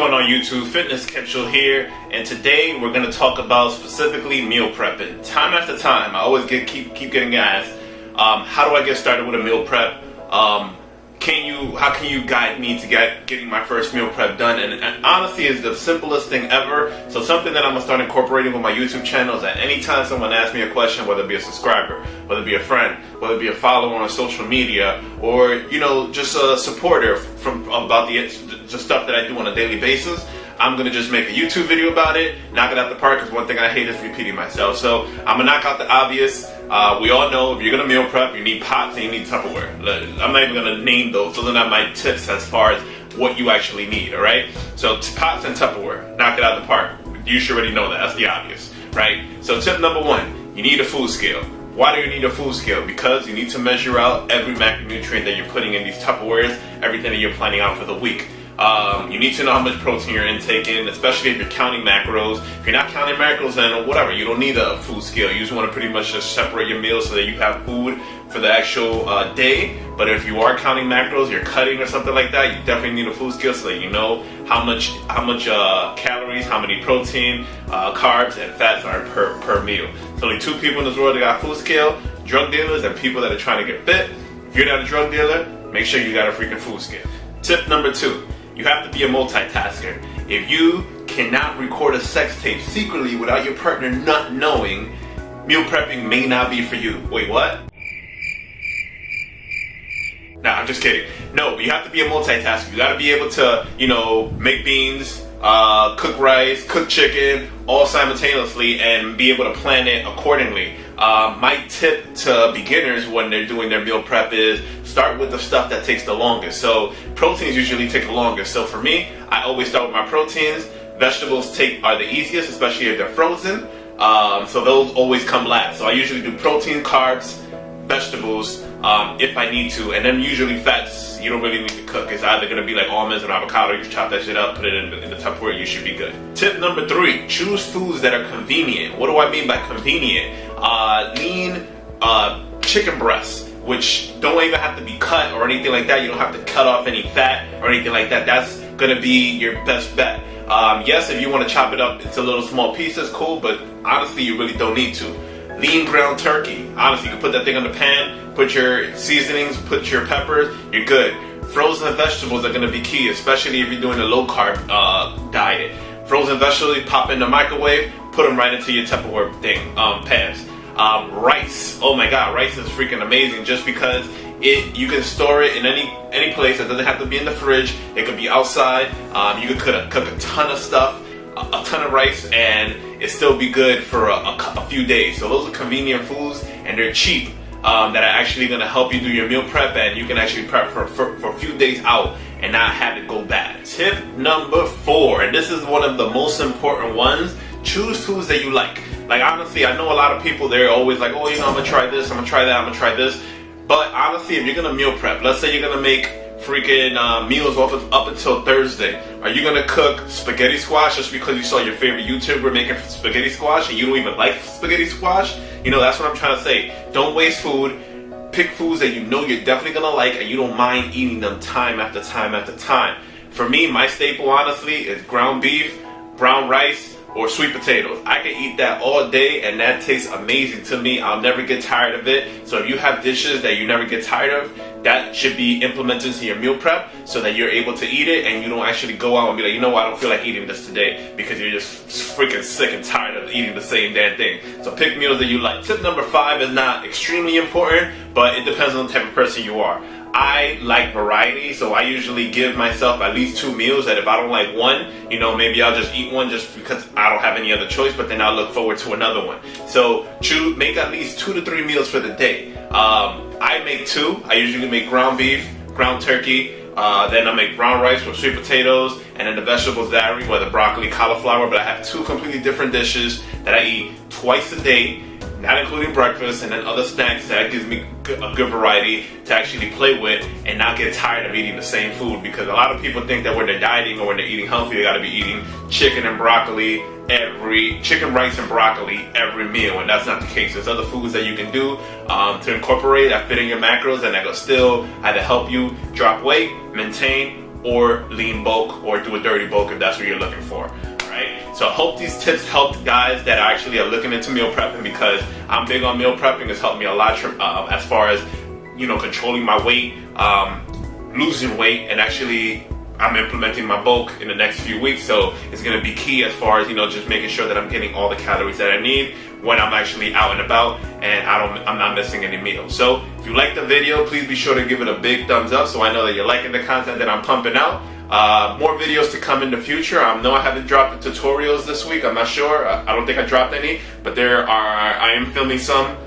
going on YouTube? FitnessKensho here, and today we're going to talk about specifically meal prepping. Time after time, I always keep getting asked, how do I get started with a meal prep? How can you guide me to getting my first meal prep done? And honestly, it's the simplest thing ever. So something that I'm gonna start incorporating with my YouTube channel is that anytime someone asks me a question, whether it be a subscriber, whether it be a friend, whether it be a follower on social media, or just a supporter about the stuff that I do on a daily basis, I'm gonna just make a YouTube video about it, knock it out the park, because one thing I hate is repeating myself. So I'm gonna knock out the obvious. We all know if you're gonna meal prep, you need pots and you need Tupperware. I'm not even gonna name those. Those are not my tips as far as what you actually need, alright? So pots and Tupperware, knock it out the park. You should already know that, that's the obvious, right? So tip number one, you need a food scale. Why do you need a food scale? Because you need to measure out every macronutrient that you're putting in these Tupperwares, everything that you're planning out for the week. You need to know how much protein you're intaking, especially if you're counting macros. If you're not counting macros, then whatever, you don't need a food scale. You just want to pretty much just separate your meals so that you have food for the actual day. But if you are counting macros, you're cutting or something like that, you definitely need a food scale so that you know how much calories, how many protein, carbs, and fats are per meal. There's only two people in this world that got food scale: drug dealers and people that are trying to get fit. If you're not a drug dealer, make sure you got a freaking food scale. Tip number two. You have to be a multitasker. If you cannot record a sex tape secretly without your partner not knowing, meal prepping may not be for you. Wait, what? Nah, I'm just kidding. No, you have to be a multitasker. You gotta be able to, make beans, cook rice, cook chicken, all simultaneously, and be able to plan it accordingly. My tip to beginners when they're doing their meal prep is start with the stuff that takes the longest. So proteins usually take the longest. So for me, I always start with my proteins. Vegetables are the easiest, especially if they're frozen. So those always come last. So I usually do protein, carbs, vegetables, if I need to, and then usually fats you don't really need to cook. It's either gonna be like almonds and avocado. You just chop that shit up, put it in the Tupperware, you should be good. Tip number three: choose foods that are convenient. What do I mean by convenient? Lean chicken breasts, which don't even have to be cut or anything like that. You don't have to cut off any fat or anything like that. That's gonna be your best bet. Yes, if you want to chop it up into little small pieces, cool, but honestly, you really don't need to. Lean ground turkey. Honestly, you can put that thing on the pan, put your seasonings, put your peppers, you're good. Frozen vegetables are going to be key, especially if you're doing a low carb diet. Frozen vegetables, pop in the microwave, put them right into your Tupperware pans. Rice. Oh my god, rice is freaking amazing just because you can store it in any place. It doesn't have to be in the fridge. It could be outside. You could cook a ton of stuff, a ton of rice, and it still be good for a few days. So those are convenient foods, and they're cheap, that are actually going to help you do your meal prep, and you can actually prep for a few days out and not have it go bad. Tip number four, and this is one of the most important ones: choose foods that you like. Like honestly, I know a lot of people, they're always like, oh, I'm gonna try this, I'm gonna try that, I'm gonna try this. But honestly, if you're gonna meal prep, let's say you're gonna make freaking meals up until Thursday. Are you gonna cook spaghetti squash just because you saw your favorite YouTuber making spaghetti squash and you don't even like spaghetti squash? That's what I'm trying to say. Don't waste food. Pick foods that you know you're definitely gonna like and you don't mind eating them time after time after time. For me, my staple honestly is ground beef, brown rice, or sweet potatoes. I can eat that all day and that tastes amazing to me. I'll never get tired of it. So if you have dishes that you never get tired of, that should be implemented into your meal prep so that you're able to eat it and you don't actually go out and be like, I don't feel like eating this today, because you're just freaking sick and tired of eating the same damn thing. So pick meals that you like. Tip number five is not extremely important, but it depends on the type of person you are. I like variety, so I usually give myself at least 2 meals, that if I don't like one, maybe I'll just eat one just because I don't have any other choice, but then I'll look forward to another one. So make at least 2 to 3 meals for the day. I make 2. I usually make ground beef, ground turkey, then I make brown rice with sweet potatoes, and then the vegetables vary, whether broccoli, cauliflower, but I have 2 completely different dishes that I eat twice a day, not including breakfast, and then other snacks. That gives me a good variety to actually play with and not get tired of eating the same food, because a lot of people think that when they're dieting or when they're eating healthy, they gotta be eating chicken, rice and broccoli every meal, and that's not the case. There's other foods that you can do to incorporate that fit in your macros and that will still either help you drop weight, maintain, or lean bulk, or do a dirty bulk if that's what you're looking for. Alright, so I hope these tips helped guys that actually are looking into meal prepping, because I'm big on meal prepping. It's helped me a lot as far as, you know, controlling my weight, losing weight, and actually I'm implementing my bulk in the next few weeks, so it's going to be key as far as, you know, just making sure that I'm getting all the calories that I need when I'm actually out and about, and I'm not missing any meals. So if you like the video, please be sure to give it a big thumbs up so I know that you're liking the content that I'm pumping out. More videos to come in the future. I know I haven't dropped the tutorials this week. I'm not sure. I don't think I dropped any, but I am filming some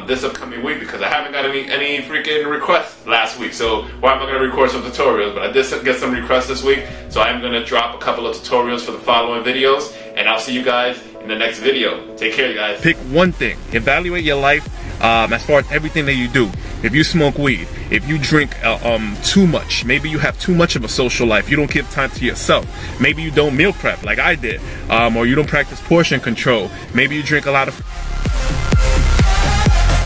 this upcoming week, because I haven't got any freaking requests last week. So why am I going to record some tutorials? But I did get some requests this week, so I'm going to drop a couple of tutorials for the following videos, and I'll see you guys in the next video. Take care, guys. Pick one thing. Evaluate your life as far as everything that you do. If you smoke weed, if you drink too much, maybe you have too much of a social life, you don't give time to yourself, maybe you don't meal prep like I did, or you don't practice portion control, maybe you drink a lot of